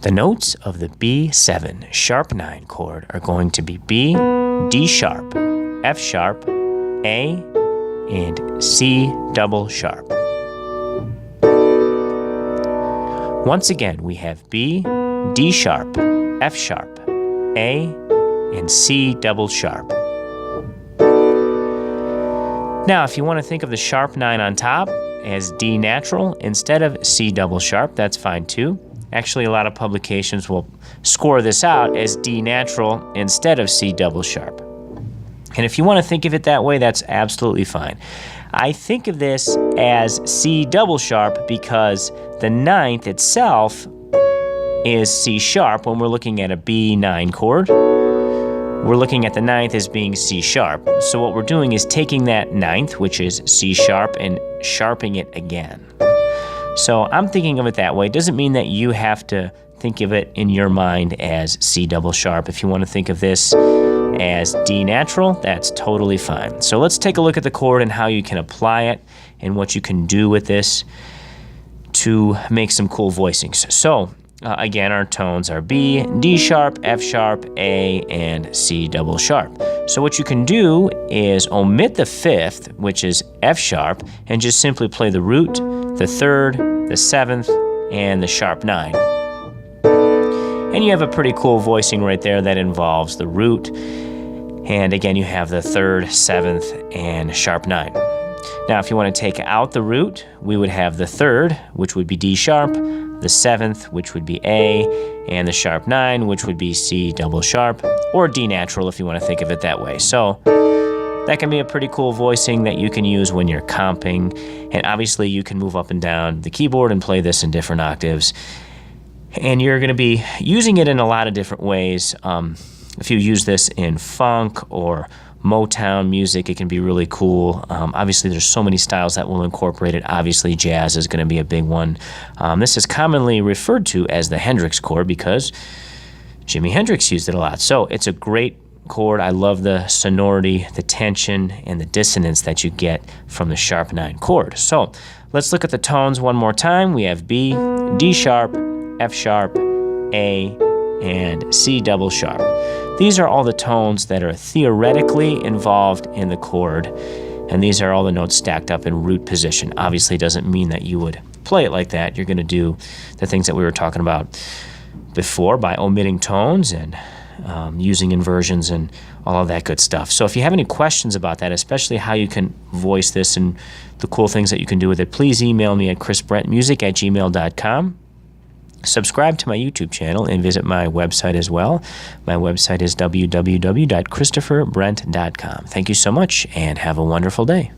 The notes of the B7 sharp 9 chord are going to be B, D sharp, F sharp, A, and C double sharp. Once again, we have B, D sharp, F sharp, A, and C double sharp. Now, if you want to think of the sharp 9 on top as D natural instead of C double sharp, that's fine too. Actually, a lot of publications will score this out as D natural instead of C double sharp. And if you want to think of it that way, that's absolutely fine. I think of this as C double sharp because the ninth itself is C sharp when we're looking at a B9 chord. We're looking at the ninth as being C sharp. So what we're doing is taking that ninth, which is C sharp, and sharpening it again. So I'm thinking of it that way. It doesn't mean that you have to think of it in your mind as C double sharp. If you want to think of this as D natural, that's totally fine. So let's take a look at the chord and how you can apply it and what you can do with this to make some cool voicings. So again, our tones are B, D sharp, F sharp, A, and C double sharp. So what you can do is omit the fifth, which is F sharp, and just simply play the root, the third, the seventh, and the sharp 9. And you have a pretty cool voicing right there that involves the root. And again, you have the third, seventh, and sharp 9. Now, if you want to take out the root, we would have the third, which would be D sharp, the seventh, which would be A, and the sharp 9, which would be C double sharp, or D natural if you want to think of it that way. So that can be a pretty cool voicing that you can use when you're comping. And obviously you can move up and down the keyboard and play this in different octaves. And you're going to be using it in a lot of different ways. If you use this in funk or Motown music, it can be really cool. Obviously, there's so many styles that will incorporate it. Obviously, jazz is going to be a big one. This is commonly referred to as the Hendrix chord because Jimi Hendrix used it a lot. So it's a great chord. I love the sonority, the tension, and the dissonance that you get from the sharp 9 chord. So let's look at the tones one more time. We have B, D sharp, F sharp, A, and C double sharp. These are all the tones that are theoretically involved in the chord, and these are all the notes stacked up in root position. Obviously, it doesn't mean that you would play it like that. You're going to do the things that we were talking about before by omitting tones and using inversions and all of that good stuff. So if you have any questions about that, especially how you can voice this and the cool things that you can do with it, please email me at chrisbrentmusic@gmail.com. Subscribe to my YouTube channel and visit my website as well. My website is www.christopherbrent.com. Thank you so much and have a wonderful day.